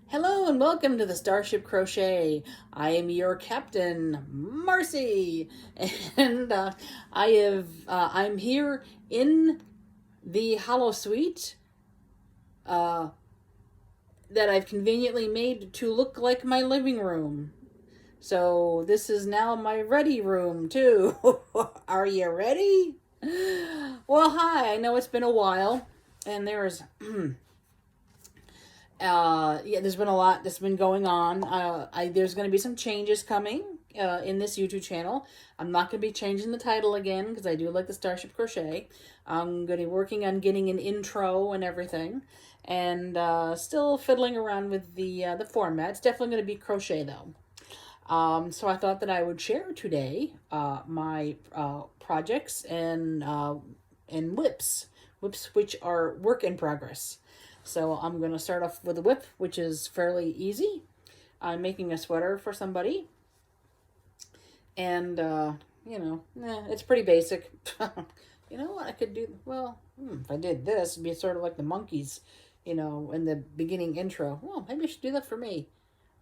Hello and welcome to the Starship Crochet. I am your captain, Marcy, and I'm here in the hollow suite uh, that I've conveniently made to look like my living room. So this is now my ready room too. Are you ready? Well, hi. I know it's been a while, and there's been a lot that's been going on. There's going to be some changes coming in this YouTube channel. I'm not going to be changing the title again because I do like the Starship Crochet. I'm going to be working on getting an intro and everything, and still fiddling around with the format. It's definitely going to be crochet though. So I thought that I would share today my projects and whips which are work in progress. So I'm going to start off with a whip, which is fairly easy. I'm making a sweater for somebody. And, it's pretty basic. You know what I could do? Well, if I did this, it'd be sort of like the monkeys, in the beginning intro. Well, maybe I should do that for me.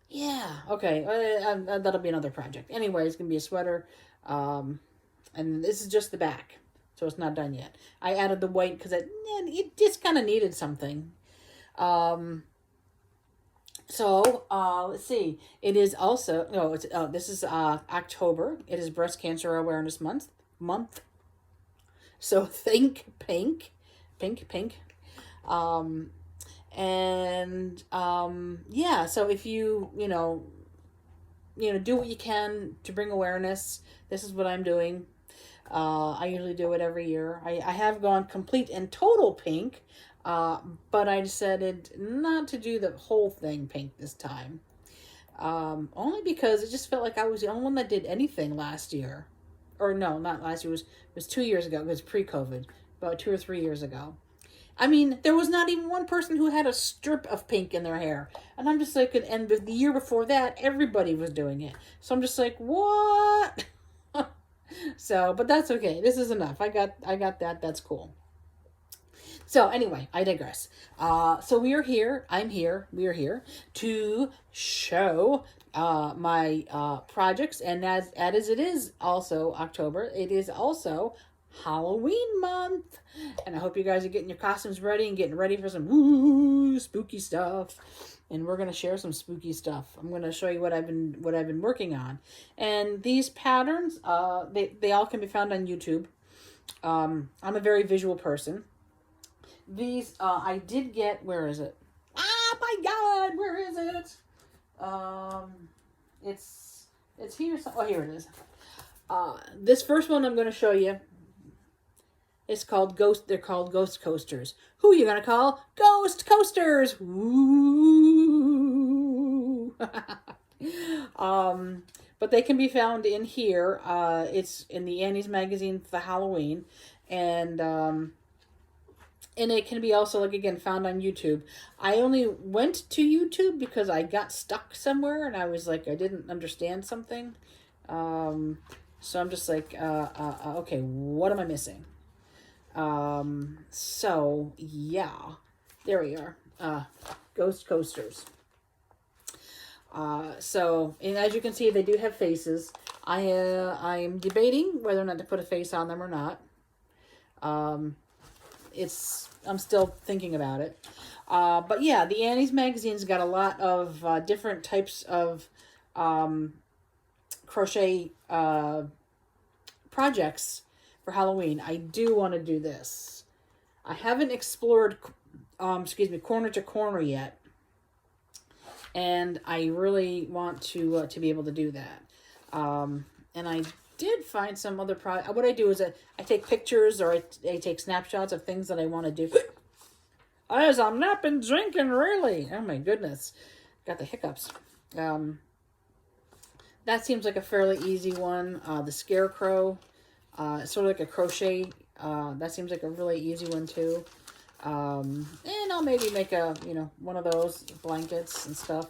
Yeah, okay. That'll be another project. Anyway, it's going to be a sweater. And this is just the back. So it's not done yet. I added the white because it just kind of needed something. Let's see. It is also this is October. It is Breast Cancer Awareness Month. So think pink. So if you do what you can to bring awareness, this is what I'm doing. I usually do it every year. I have gone complete and total pink. But I decided not to do the whole thing pink this time. Only because it just felt like I was the only one that did anything last year. Or no, not last year. It was 2 years ago. It was pre-COVID. About 2 or 3 years ago. I mean, there was not even one person who had a strip of pink in their hair. And I'm just like, and the year before that, everybody was doing it. So I'm just like, what? But that's okay. This is enough. I got that. That's cool. So anyway, I digress. So we are here. We are here to show my projects. And as it is also October, it is also Halloween month. And I hope you guys are getting your costumes ready and getting ready for some spooky stuff. And we're going to share some spooky stuff. I'm going to show you what I've been working on. And these patterns, they all can be found on YouTube. I'm a very visual person. These, I did get, where is it? Ah, my God, where is it? It's here. Oh, here it is. This first one I'm going to show you is called they're called Ghost Coasters. Who are you going to call? Ghost Coasters! Woo! But they can be found in here. It's in the Annie's magazine for Halloween. And it can be also, found on YouTube. I only went to YouTube because I got stuck somewhere and I was like, I didn't understand something. So I'm just like, okay, what am I missing? There we are. Ghost Coasters. And as you can see, they do have faces. I am debating whether or not to put a face on them or not. I'm still thinking about it. But yeah, the Annie's magazine's got a lot of different types of crochet projects for Halloween. I do want to do this. I haven't explored, corner to corner yet. And I really want to be able to do that. And I did find some other what I do is I take pictures or I take snapshots of things that I want to do. As I'm not been drinking, really. Oh my goodness. Got the hiccups. That seems like a fairly easy one. The Scarecrow, sort of like a crochet. That seems like a really easy one too. And I'll maybe make one of those blankets and stuff.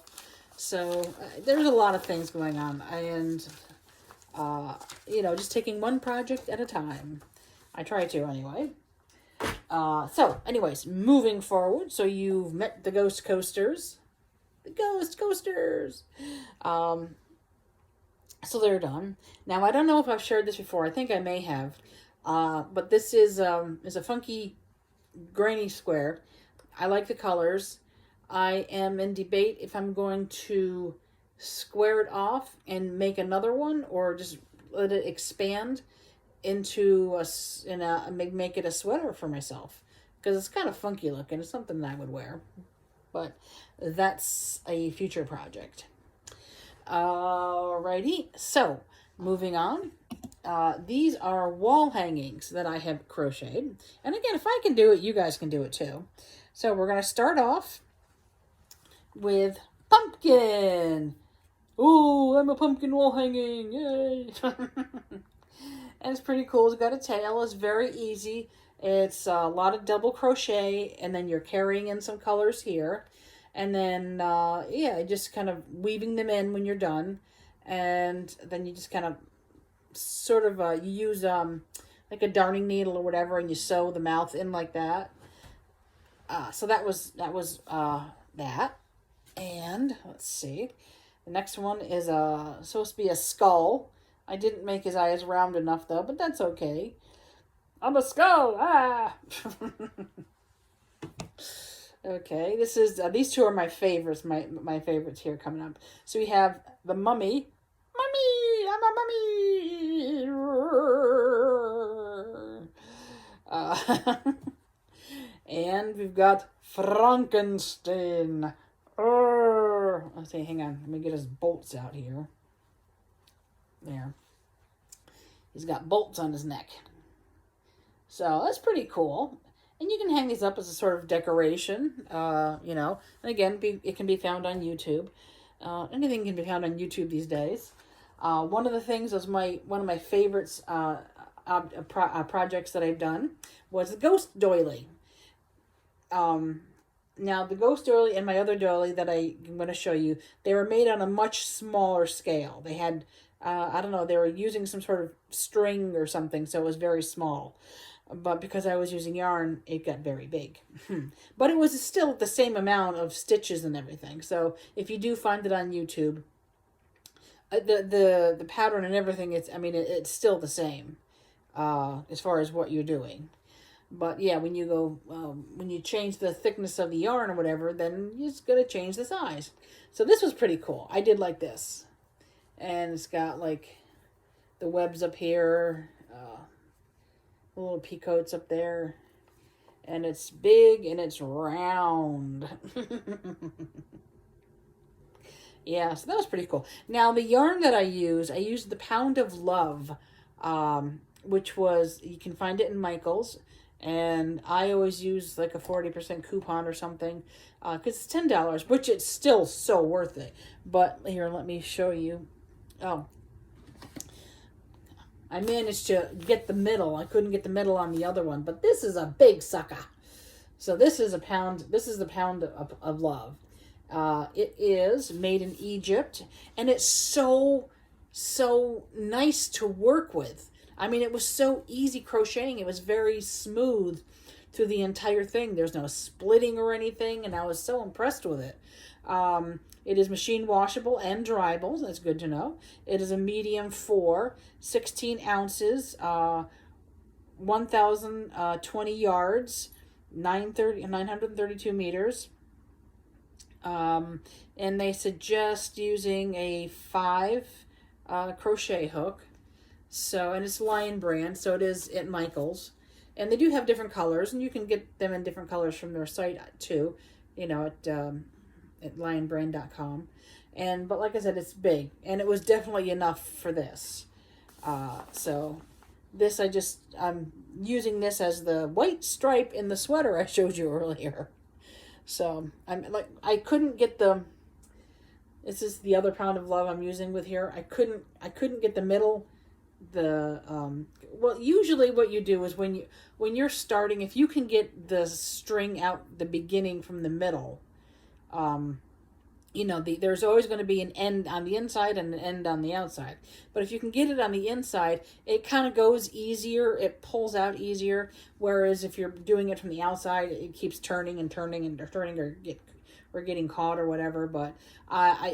So there's a lot of things going on. And just taking one project at a time. I try to anyway. Anyways, moving forward. So you've met the Ghost Coasters. The coasters. So they're done. Now, I don't know if I've shared this before. I think I may have. But this is a funky grainy square. I like the colors. I am in debate if I'm going to square it off and make another one, or just let it expand into make it a sweater for myself, because it's kind of funky looking. It's something that I would wear, but that's a future project. Alrighty, so moving on. These are wall hangings that I have crocheted. And again, if I can do it, you guys can do it too. So we're going to start off with pumpkin. Ooh, I'm a pumpkin wall hanging. Yay. And it's pretty cool. It's got a tail. It's very easy. It's a lot of double crochet, and then you're carrying in some colors here. And then, yeah, just kind of weaving them in when you're done. And then you just kind of sort of, you use like a darning needle or whatever, and you sew the mouth in like that. So that was that. And let's see. The next one is supposed to be a skull. I didn't make his eyes round enough, though, but that's okay. I'm a skull! Ah! Okay, this is these two are my favorites. My favorites here coming up. So we have the mummy. Mummy, I'm a mummy. And we've got Frankenstein. Let's see. Hang on. Let me get his bolts out here. There. He's got bolts on his neck. So that's pretty cool. And you can hang these up as a sort of decoration, you know. And again, it can be found on YouTube. Anything can be found on YouTube these days. One of the things was one of my favorites projects that I've done was the ghost doily. Now, the ghost doily and my other doily that I'm going to show you, they were made on a much smaller scale. They had, I don't know, they were using some sort of string or something, so it was very small. But because I was using yarn, it got very big. But it was still the same amount of stitches and everything. So if you do find it on YouTube, the pattern and everything, it's still the same as far as what you're doing. But yeah, when you change the thickness of the yarn or whatever, then you're just going to change the size. So this was pretty cool. I did like this. And it's got like the webs up here, little peacoats up there, and it's big and it's round. Yeah, so that was pretty cool. Now, the yarn that I used the Pound of Love, which was, you can find it in Michael's, and I always use like a 40% coupon or something, because it's $10, which it's still so worth it. But here, let me show you. Oh, I managed to get the middle. I couldn't get the middle on the other one, but this is a big sucker. So this is a pound. This is the Pound of Love. It is made in Egypt, and it's so nice to work with. I mean, it was so easy crocheting. It was very smooth through the entire thing. There's no splitting or anything, and I was so impressed with it. It is machine washable and dryable. That's good to know. It is a medium 4, 16 ounces, 1,020 yards, 932 meters. And they suggest using a 5 crochet hook. So, and it's Lion brand, so it is at Michael's. And they do have different colors, and you can get them in different colors from their site too, you know, at lionbrand.com. But like I said, it's big, and it was definitely enough for this. So this, I'm using this as the white stripe in the sweater I showed you earlier. So I couldn't get this is the other Pound of Love I'm using with here. I couldn't get the middle, well, usually what you do is when you're starting, if you can get the string out the beginning from the middle, there's always going to be an end on the inside and an end on the outside. But if you can get it on the inside, it kind of goes easier. It pulls out easier. Whereas if you're doing it from the outside, it keeps turning and turning and turning, or getting caught or whatever. But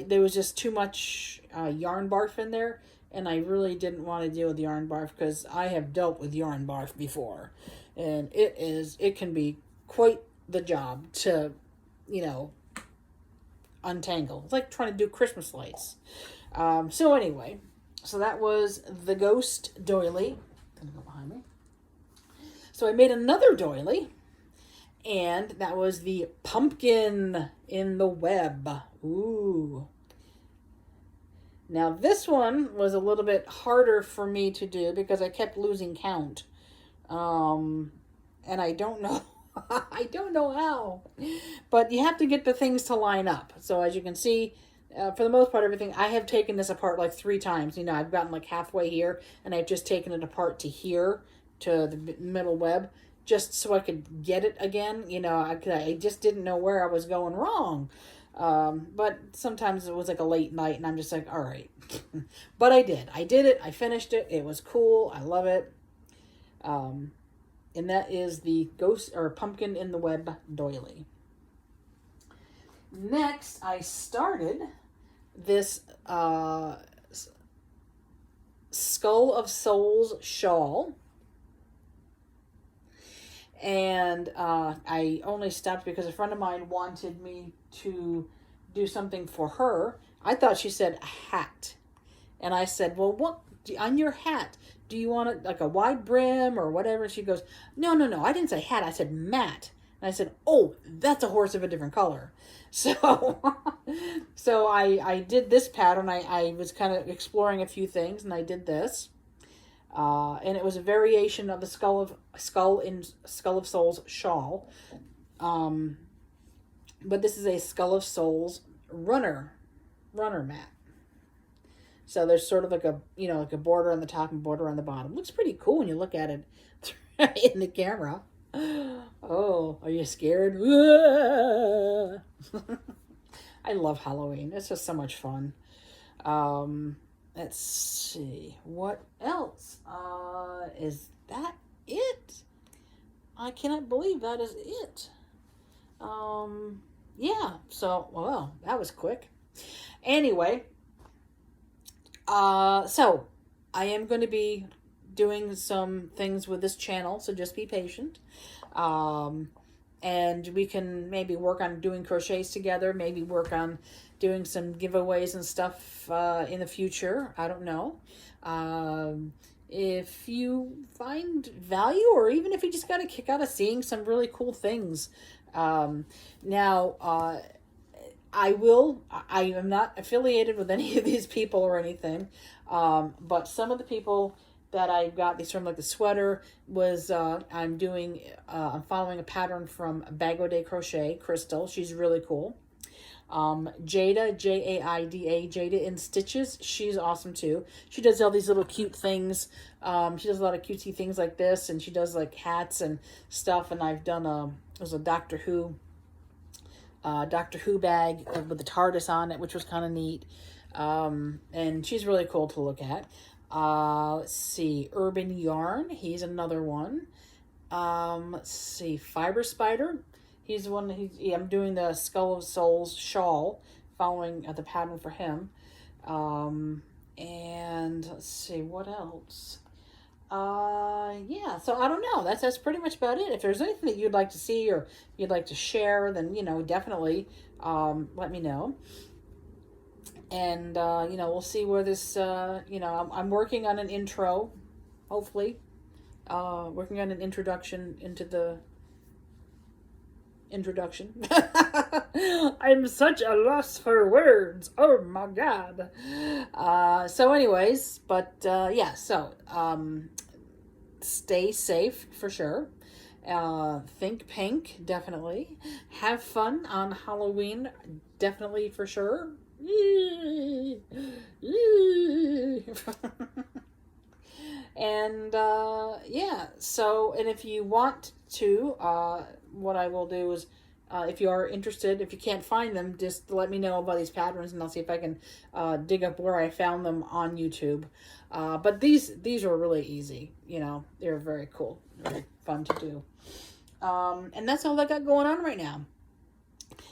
there was just too much yarn barf in there, and I really didn't want to deal with yarn barf, because I have dealt with yarn barf before, and it can be quite the job to, untangle. It's like trying to do Christmas lights. So anyway, so that was the ghost doily. Gonna go behind me. So I made another doily, and that was the pumpkin in the web. Ooh. Now this one was a little bit harder for me to do because I kept losing count. And I don't know. I don't know how, but you have to get the things to line up. So as you can see, for the most part, everything, I have taken this apart like 3 times. I've gotten like halfway here, and I've just taken it apart to here, to the middle web, just so I could get it again. I just didn't know where I was going wrong. But sometimes it was like a late night, and I'm just like, all right. But I did it. I finished it. It was cool. I love it. And that is the ghost or pumpkin in the web doily. Next, I started this Skull of Souls shawl. And I only stopped because a friend of mine wanted me to do something for her. I thought she said a hat. And I said, well, what on your hat? Do you want it like a wide brim or whatever? She goes, no, I didn't say hat. I said mat. And I said, oh, that's a horse of a different color. So, so I did this pattern. I was kind of exploring a few things, and I did this. And it was a variation of the Skull of Souls shawl. But this is a Skull of Souls runner mat. So there's sort of like a border on the top and border on the bottom. Looks pretty cool when you look at it in the camera. Oh, are you scared? I love Halloween. It's just so much fun. Let's see. What else? Is that it? I cannot believe that is it. Yeah. So, well, that was quick. Anyway. So I am going to be doing some things with this channel, so just be patient. And we can maybe work on doing crochets together, maybe work on doing some giveaways and stuff in the future. I don't know. If you find value, or even if you just got a kick out of seeing some really cool things. I am not affiliated with any of these people or anything, but some of the people that I got these from, like the sweater, was I'm following a pattern from Bago de Crochet, Crystal. She's really cool. Jada, Jaida, Jada in Stitches. She's awesome too. She does all these little cute things. She does a lot of cutesy things like this, and she does like hats and stuff. And I've done there's a Doctor Who bag with the TARDIS on it, which was kind of neat. And she's really cool to look at. Let's see, Urban Yarn, he's another one. Let's see, Fiber Spider, he's the one. I'm doing the Skull of Souls shawl, following the pattern for him. And let's see, what else? Yeah, so I don't know. That's pretty much about it. If there's anything that you'd like to see or you'd like to share, then, definitely, let me know. And, we'll see where this, I'm working on an intro, hopefully, working on an introduction into the introduction. I'm such a loss for words. Oh my God. So anyways, but, yeah, so, stay safe for sure. Think pink, definitely. Have fun on Halloween, definitely for sure. And yeah, so, and if you want to, what I will do is If you are interested, if you can't find them, just let me know about these patterns, and I'll see if I can dig up where I found them on YouTube. But these are really easy. You know, they're very cool, very fun to do. And that's all I got going on right now.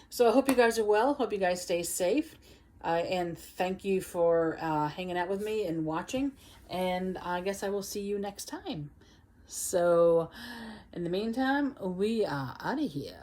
So I hope you guys are well. Hope you guys stay safe. And thank you for hanging out with me and watching. And I guess I will see you next time. So in the meantime, we are out of here.